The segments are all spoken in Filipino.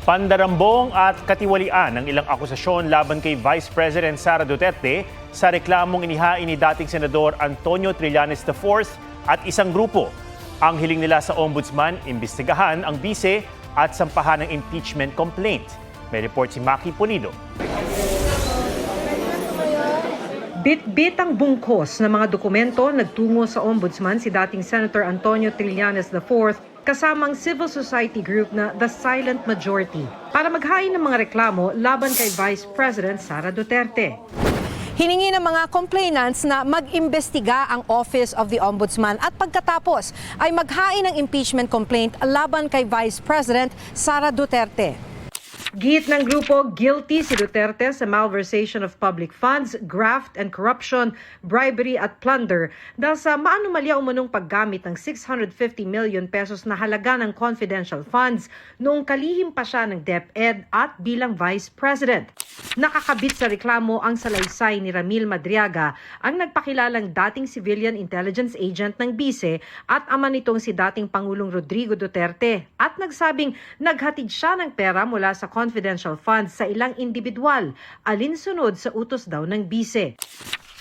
Pandarambong at katiwalian ang ilang akusasyon laban kay Vice President Sara Duterte sa reklamong inihain ni dating Senador Antonio Trillanes IV at isang grupo. Ang hiling nila sa Ombudsman, imbestigahan ang bise at sampahan ng impeachment complaint. May report si Maki Pulido. Bit-bit ang bungkos ng mga dokumento nagtungo sa Ombudsman si dating Senator Antonio Trillanes IV kasamang civil society group na The Silent Majority para maghain ng mga reklamo laban kay Vice President Sara Duterte. Hiningi ng mga complainants na mag-imbestiga ang Office of the Ombudsman at pagkatapos ay maghain ng impeachment complaint laban kay Vice President Sara Duterte. Gihit ng grupo, guilty si Duterte sa malversation of public funds, graft and corruption, bribery at plunder dahil sa maanumalya umanong paggamit ng 650 million pesos na halaga ng confidential funds noong kalihim pa siya ng DepEd at bilang Vice President. Nakakabit sa reklamo ang salaysay ni Ramil Madriaga, ang nagpakilalang dating civilian intelligence agent ng bise at ama nitong si dating Pangulong Rodrigo Duterte at nagsabing naghatid siya ng pera mula sa confidential funds sa ilang individual, alinsunod sa utos daw ng bise.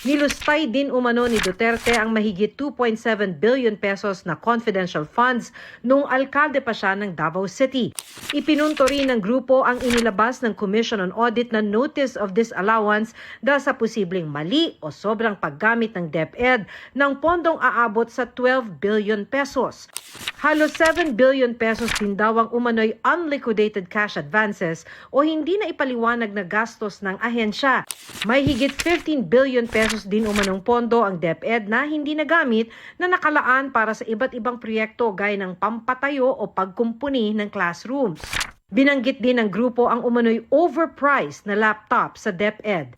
Nilustay din umano ni Duterte ang mahigit 2.7 billion pesos na confidential funds noong alkalde pa siya ng Davao City. Ipinunto rin ng grupo ang inilabas ng Commission on Audit na notice of disallowance dahil sa posibleng mali o sobrang paggamit ng DepEd ng pondong aabot sa 12 billion pesos. Halos 7 billion pesos din daw ang umano'y unliquidated cash advances o hindi na ipaliwanag na gastos ng ahensya. May higit 15 billion pesos din umanong pondo ang DepEd na hindi nagamit na nakalaan para sa iba't ibang proyekto gaya ng pampatayo o pagkumpuni ng classrooms. Binanggit din ng grupo ang umano'y overpriced na laptop sa DepEd.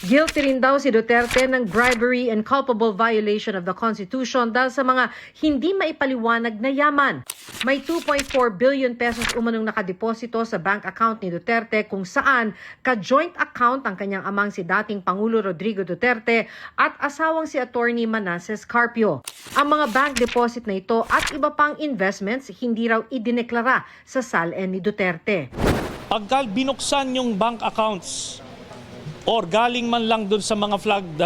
Guilty rin daw si Duterte ng bribery and culpable violation of the Constitution dahil sa mga hindi maipaliwanag na yaman. May 2.4 billion pesos umanong nakadeposito sa bank account ni Duterte kung saan ka-joint account ang kanyang amang si dating Pangulo Rodrigo Duterte at asawang si Attorney Manasseh Carpio. Ang mga bank deposit na ito at iba pang investments hindi raw idineklara sa SALN ni Duterte. Pagka binuksan yung bank accounts or galing man lang dun sa mga flagged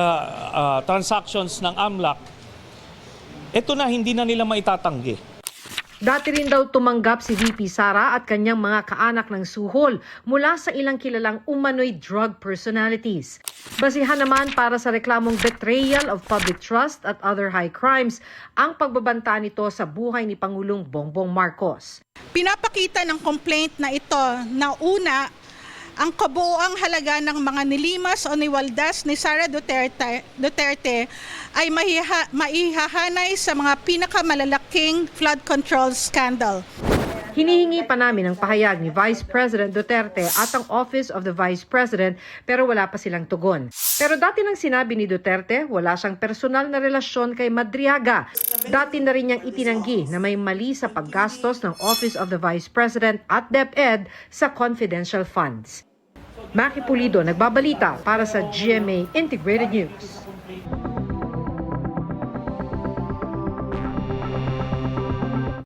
transactions ng AMLAC, ito na hindi na nila maitatanggi. Dati rin daw tumanggap si VP Sara at kanyang mga kaanak ng suhol mula sa ilang kilalang umano'y drug personalities. Basihan naman para sa reklamong betrayal of public trust at other high crimes ang pagbabanta nito sa buhay ni Pangulong Bongbong Marcos. Pinapakita ng complaint na ito na una, ang kabuoang halaga ng mga nilimas o niwaldas ni Sara Duterte ay maihahanay sa mga pinakamalalaking flood control scandal. Hinihingi pa namin ang pahayag ni Vice President Duterte at ang Office of the Vice President pero wala pa silang tugon. Pero dati nang sinabi ni Duterte, wala siyang personal na relasyon kay Madriaga. Dati na rin niyang itinanggi na may mali sa paggastos ng Office of the Vice President at DepEd sa confidential funds. Maki Pulido, nagbabalita para sa GMA Integrated News.